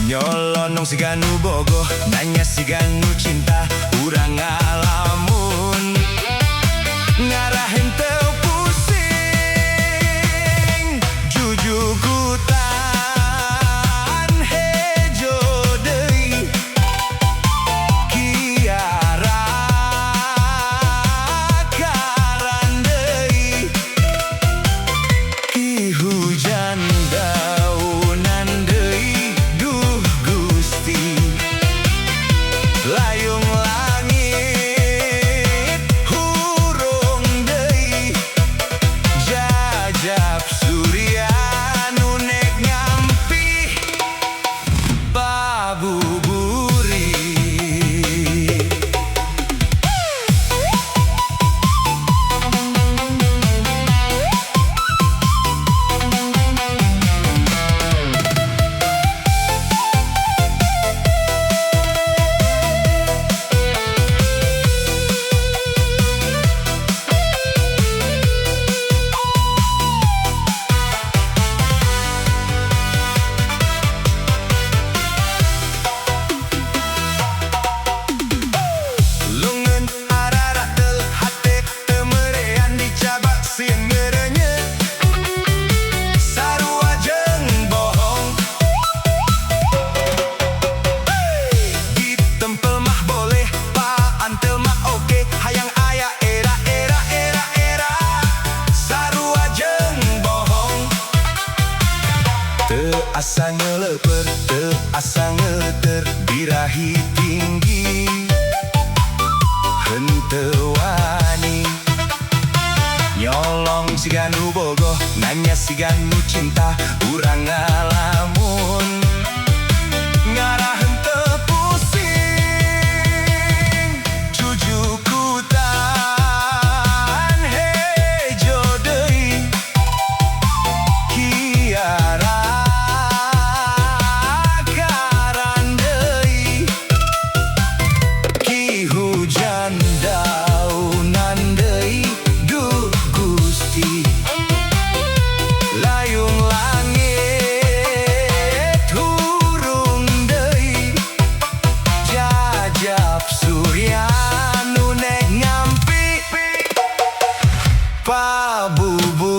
Nyolonong sigan nu bogoh, nanya sigan nu cinta, urang ngalamun ngarahin teu pusing. Jujukutan hejo deui kiara karan deui ki hujan daunan deui. Duh Gusti layung langit hurung deui jajab surya nu nek ngampi babuburi. Asa ngeleuper, teu asa ngeleuter, birahi tinggi henteu wani. Nyolong sigan nu bogoh, nanya sigan nu cinta, urang ngalamun ngaraheun teu pusing. Jujukutan hejo deui kiara daunan deui. Duh Gusti layung langit hurung deui jajab surya nu nek ngampi pabuburi.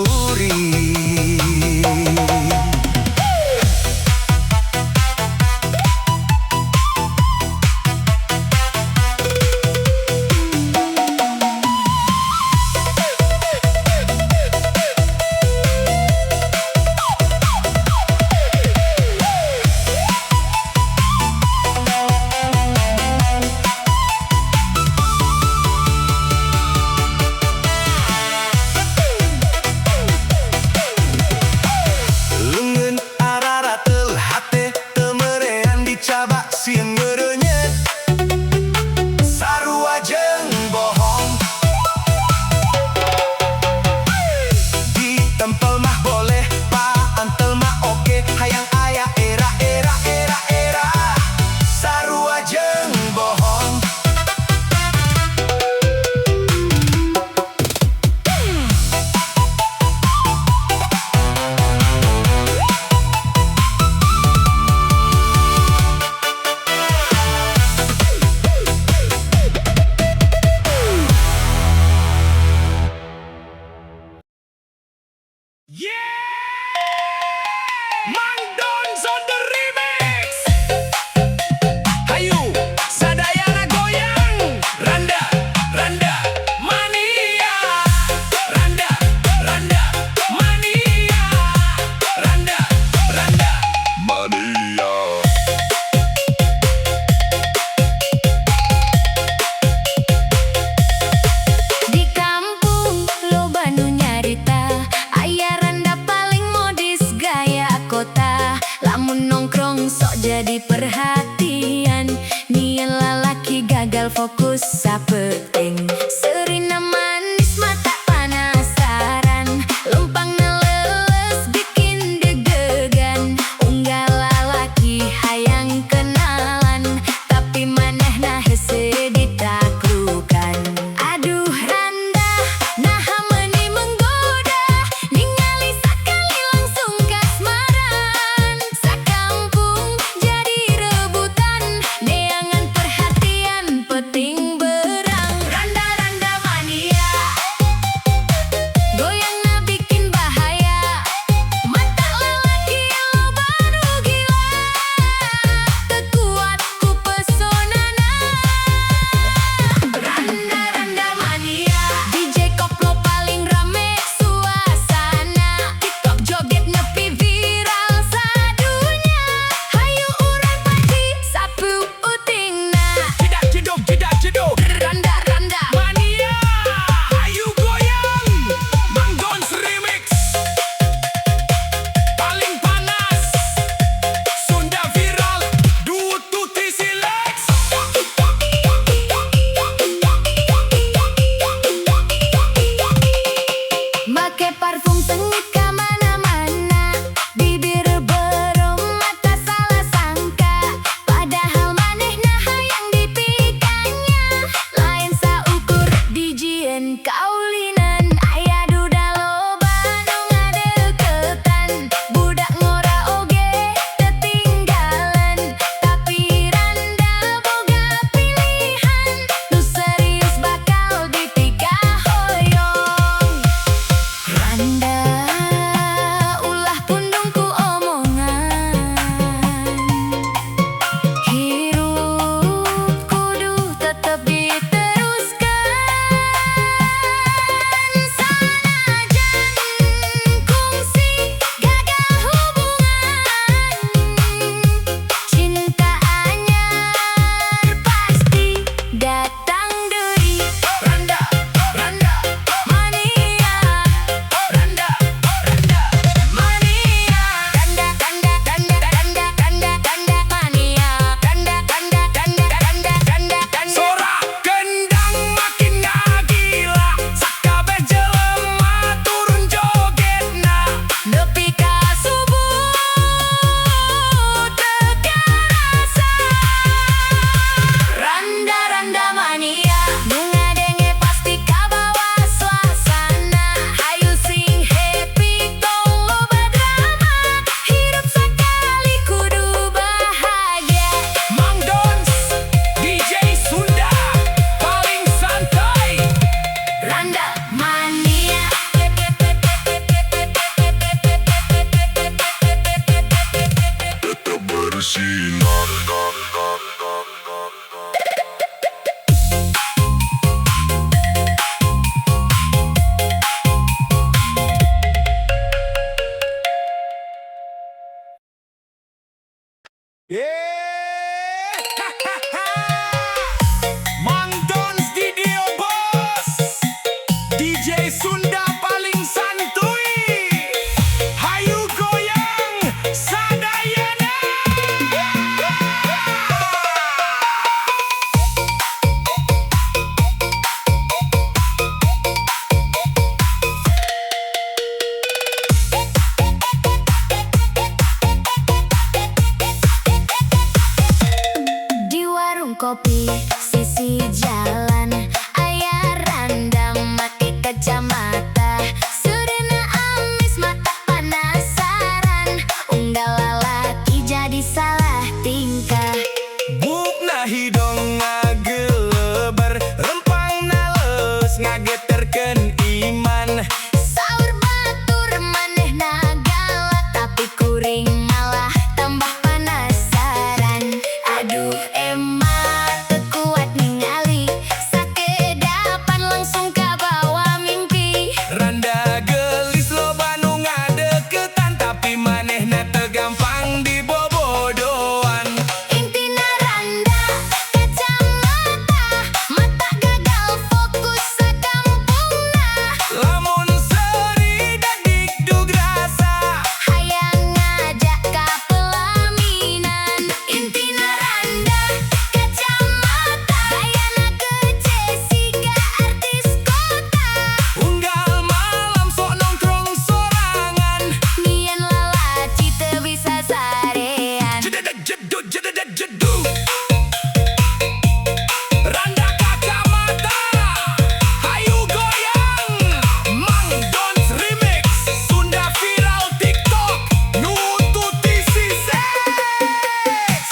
Sieun ngeureunyeut sarua jeung bohong, ditempel mah boleh, paantel mah oke, hayang aya era era era era sarua jeung bohong. Yeah! Mang Dons on the remix. Hayu, sadayana goyang. Randa, randa, mania. Randa, randa, mania. Randa, randa, mania. Di kampung loba nu nyarita, aya randa paling modis gaya kota. Lamun nongkrong sok jadi perhatian, nien lalaki gagal fokus sapeuting. Seurina manis mata penasaran, lempang neleles bikin deg-degan. Unggal lalaki hayang kenalan, tapi manehna hese ditaklukan. Aduh randa, naha meuni menggoda, ningali sakali langsung kasmaran. Sakampung jadi Mang Dons Video Bos, DJ Sunda paling santuy. Hayu goyang sadayana. Di warung kopi sisi jalan aya randang make kacamata surina amis mata penasaran unggal lalaki jadi salah tingkah Bukna hidung ngageleber, rempang nales ngageterkeun iman. saur batur manehna galak tapi kuring malah tambah penasaran aduh emang tekuat ningali sakedapan langsung kabawa mimpi Randa gelis loba nu ngadeukeutan, tapi manehna teu gampang dibobodohan. intina randa kacamata mata gagal fokus sakampungna Lamun seuri dagdikdug rasa, hayang ngajak ka pelaminan intina randa kacamata gayana ke Jessica artis kota unggal malam sok nongkrong sorangan. Nian lalaci teu bisa sarean Jededeg jededeg jedu. Randa kacamata, hayu goyang. Mang Dons remix, Sunda viral TikTok, nututi si seks.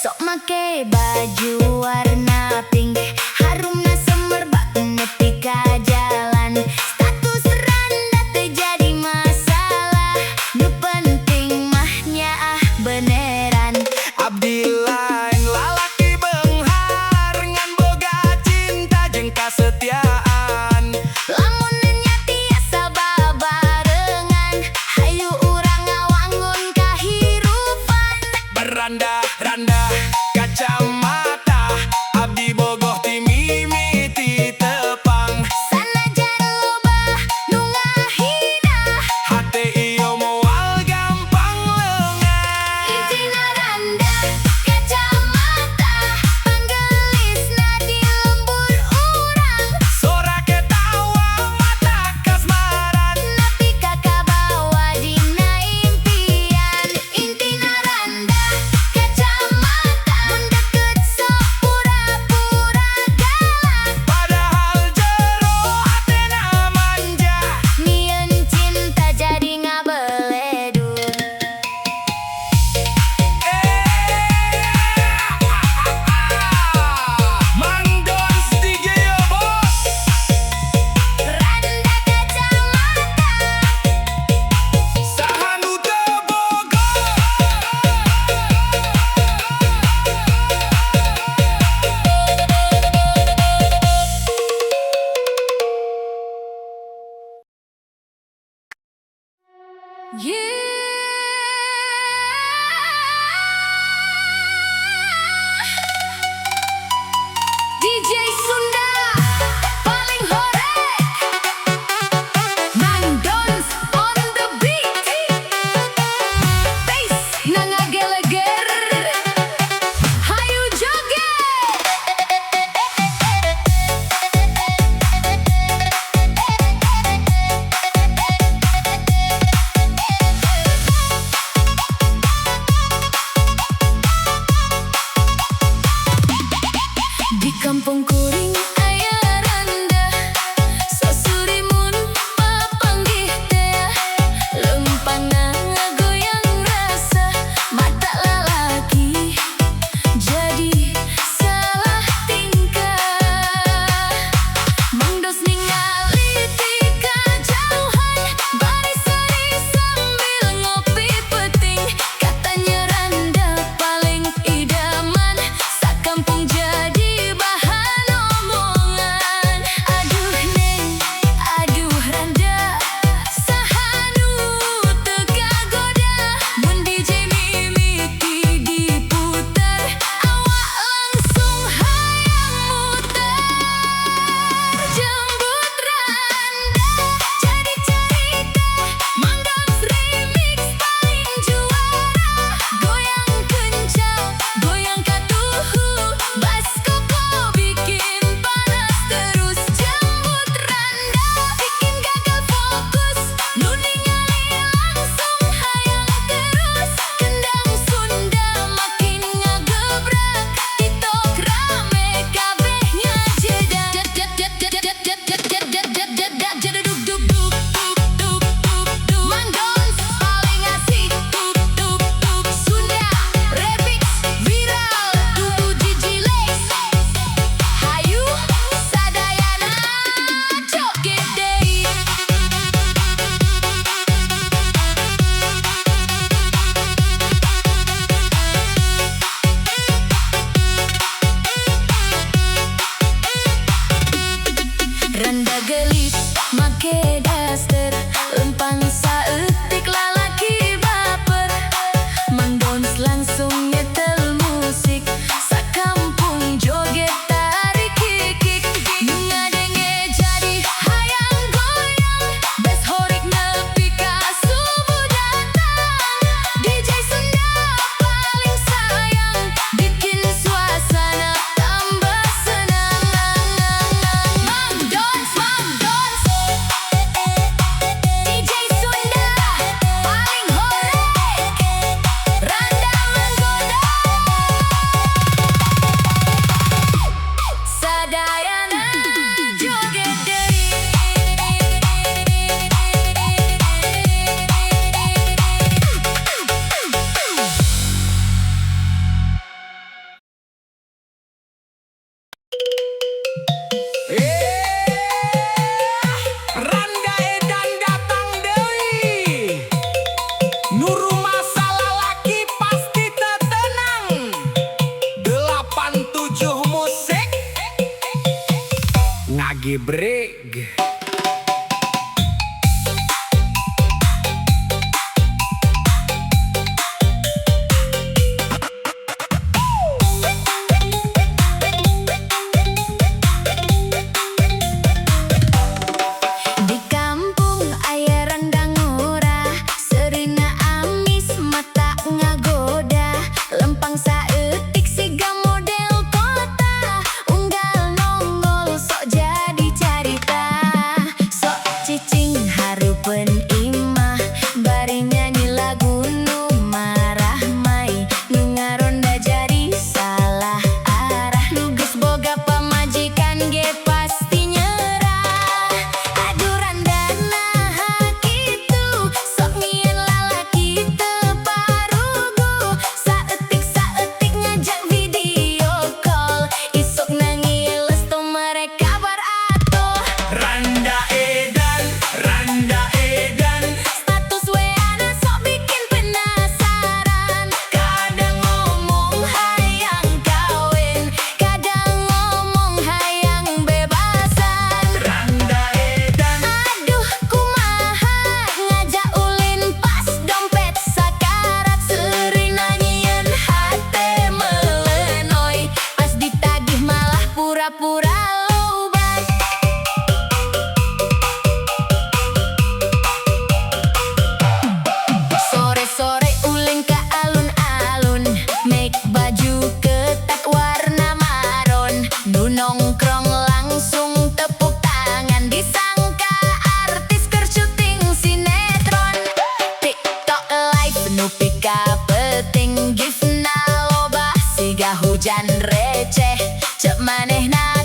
sok make baju warna pink harumna semerbak netika jalan status randa teu jadi masalah nu penting mah nyaah beneran Abdi lain lalaki beunghar ngan boga cinta jeung kasetiaan. lamun nya tiasa babarengan hayu urang ngawangun kahirupan Beranda-randa kacamata, abdi bogoh ti mimiti tepang. sanajan loba nu ngahina Hate ieu moal gampang leungan. intina randa kacamata panggelisna di lembur urang Sorak ketawa mata kasmaran. nepi ka kabawa dina impian intina randa kacamata mun deket sok pura-pura galak Padahal jero hatena manja. Nien cinta jadi ngabeleduk Mang Dons DJ Bos, randa kacamata saha nu teu boga. DJ Sunda paling horek Mang Dons on the beat Bass na ngageleger hayu joget di kampung kuring aya randa sasurimun papanggih teh lempangna ngagoyang rasa mata lalaki jadi sekampung jadi bahan omongan. Aduh neng, aduh randa, sahanu teka goda. Mun DJ mimiti diputer, awak langsung hayang muter. Jembut randa jadi cerita, Mangdons remix paling juara. Goyang kencang, goyang katuhu, bas koko bikin panas terus. Jembut randa bikin gagal fokus, nu ningali langsung hayang terus. Kendang Sunda makin ngagebrak, TikTok rame kabeh ngajedak. Mangdons paling asik, Sunda remix viral, tunggu dijiles. Hayu sadayana joget deui. Randa gelis make daster, lempang saeutik lalaki baper. Mangdons langsung nyetel musik, sakampung joget tarik kikik. Ngadenge jadi hayang goyang, bes horik nepi ka subuh datang. DJ Sunda paling sayang, bikin suasana tambah senang. Mangdons, DJ Sunda paling horek, randa menggoda. Sadayana joget deui. Randa edan datang deui. Nu rumah salalaki pasti tetenang. 87 musik ngagebreg. Di kampung aya randang murah, serina amis mata ngagoda. Lempang saeutik siga model kota, unggal nongol sok jadi carita. Sok cicing hareupeun imah, bari nyanyi lagu nu marah mai. Nu ngaronda jadi salah arah, nu geus boga pamajikan ge pasti nyerah. Aduh randana kitu, sok ngieun lalaki teu parugu. Saeutik-saeutik ngajak video call, isukna ngiles tuh mereka barato. Randa edan, Status weana sok bikin penasaran. Kadang ngomong hayang kawin, kadang ngomong hayang bebasan. Randa edan. Aduh kumaha ngajak ulin pas dompet sakarat. Serina nyieun hate melenoy, pas ditagih malah pura-pura lobat. Sore-sore ulin ka alun-alun, make baju ketat warna maron. Nu nongkrong langsung tepuk tangan, disangka artis keur syuting sinetron. TikTok live nu pika penting, gift na loba siga hujan receh. Cek manehna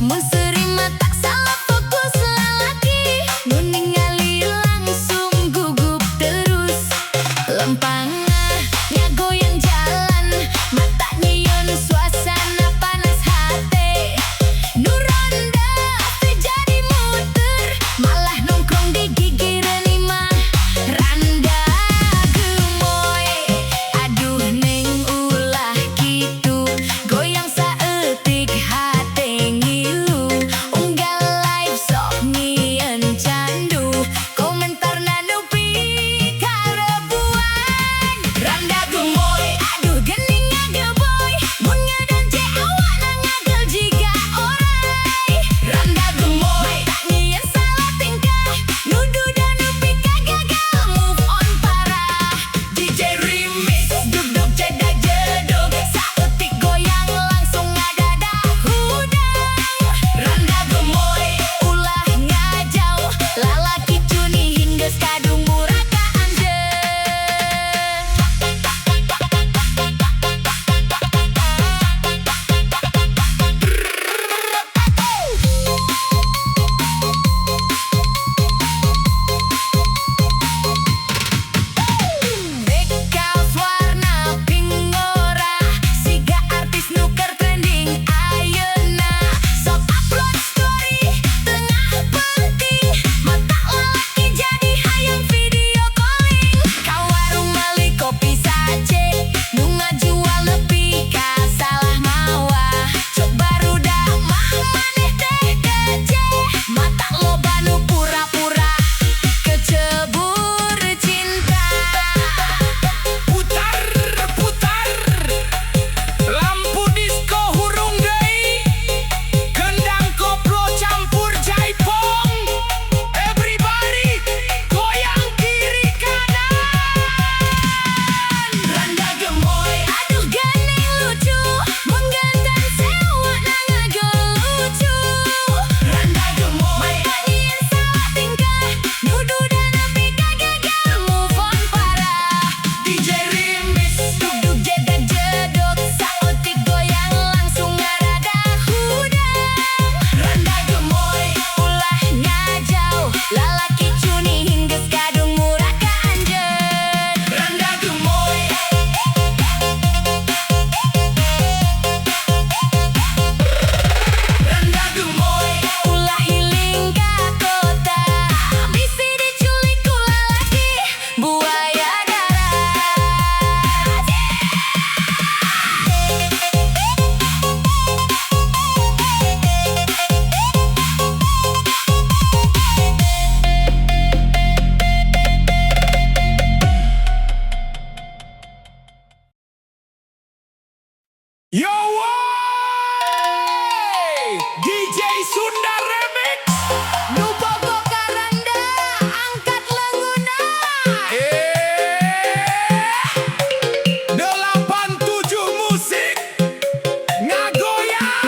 Mun serima tak salah fokus lalaki, nu ningali langsung gugup terus. Lempangah ngagoyang jalan, mata nyieun suasana panas hate. Nu ronda teh jadi muter, malah nongkrong di gigireun imah randa gemoy. Aduh neng ulah kitu, goyang saeutik hate ngilu. Unggal live sok nyieun candu, komentarna nu pikarebuan. Randa gemoy, aduh geuning ngageboy, mun ngadance awakna ngagel jiga oray. Randa gemoy, tak nyieun salah tingkah, nuduh dan nu pika gagal move on parah. DJ Remix, dugdug jedag jedug, saeutik goyang langsung ngadadak hudang. Randa gemoy, ulah ngajauh, lalaki cuni hinggeus kadung murah ka anjeun. Bekaos warna pink ngorah, siga artis nu keur trending ayeuna. Sok upload story tengah penting, mata lalaki jadi hayang video calling. Ka warung meuli kopi sace, nu ngajual nepi ka salah mawah. Cok barudak mah maneh teh kece, mata loba nu pura-pura kecebur cinta. Putar, putar, lampu disco hurung deui, gendang koplo campur jaipong. Everybody goyang kiri kanan. Randa gemoy, aduh geuning lucu, menggantan sewa na ngagelucu. Randa gemoy, mata nyieun salah tingkah, nuduh dan nepi ka gagal move on parah. DJ Remix, Dugdug jedag jedug, saeutik goyang langsung ngaradak hudang. Randa gemoy, ulah ngajauh, lalaki cuni hinggeus kadung murah ka anjeun. randa gemoy, randa gemoy. Ulah hiling ka kota, bisi diculik ku lalaki buaya darat. Yo, woy! DJ Sunda Remix. Nu bogo ka randa, angkat leunguna. 87 musik ngagoyang.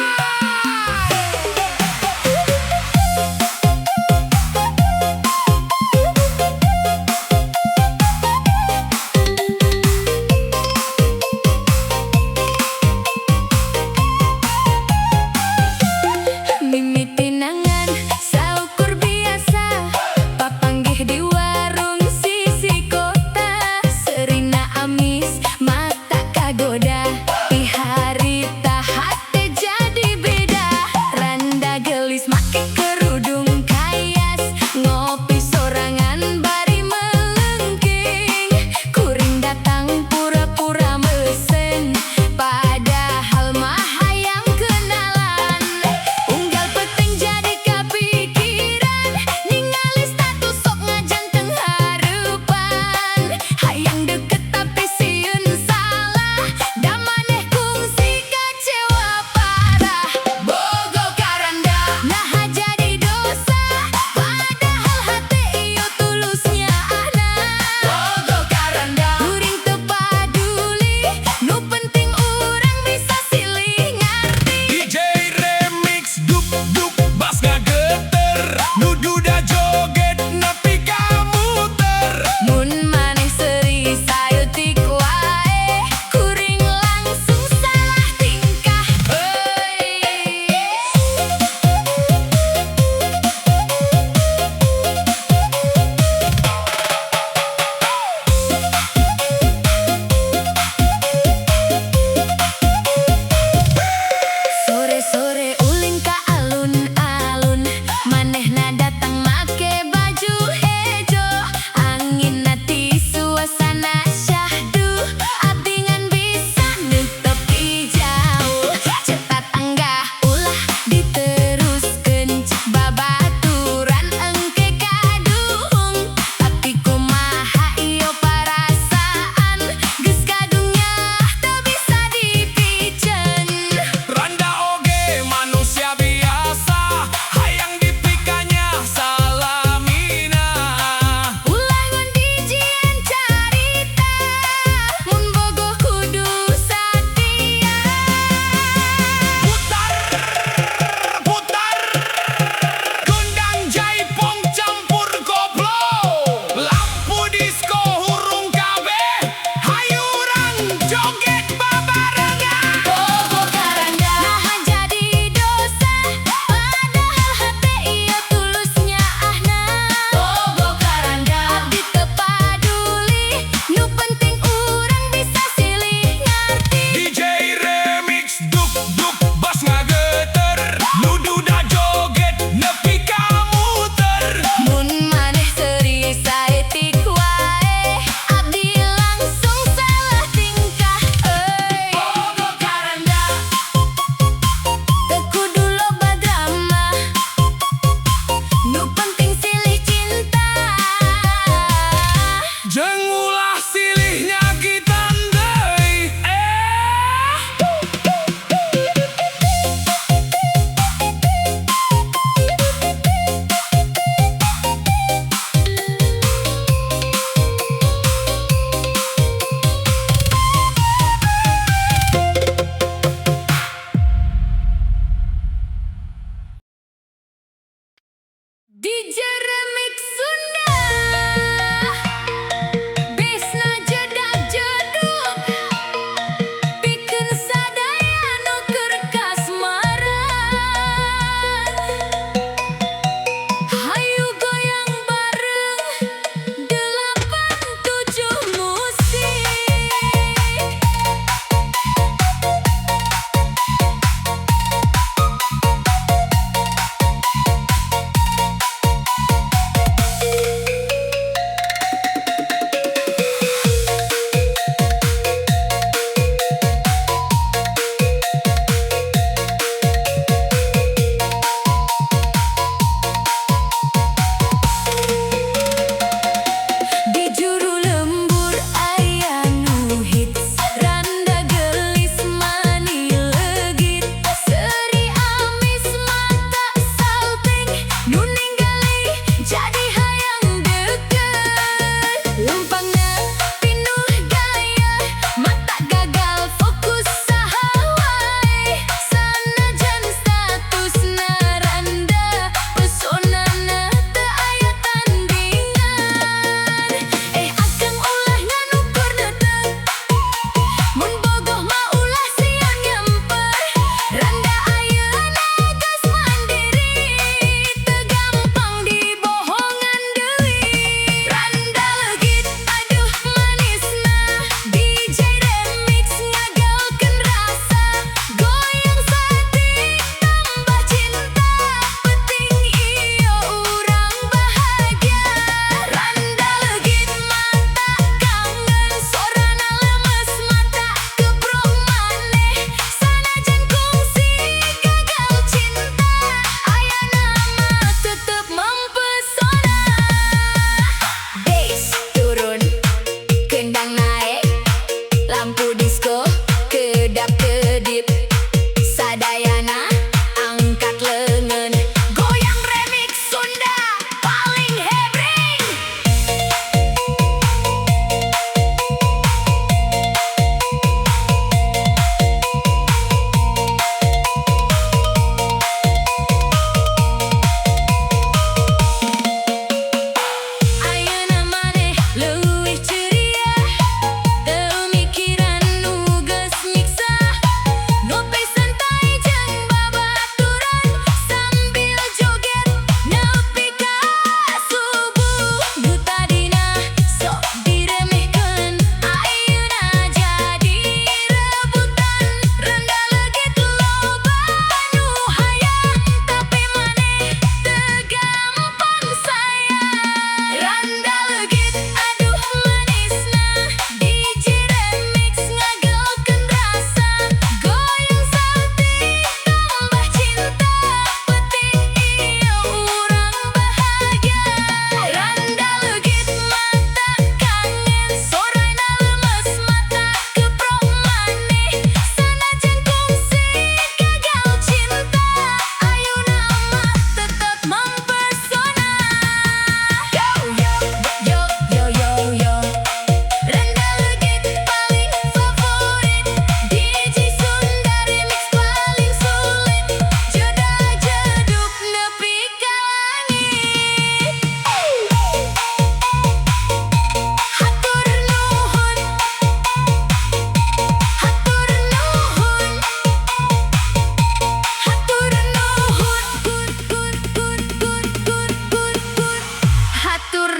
Mimiti nangan saukur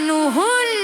nuhun.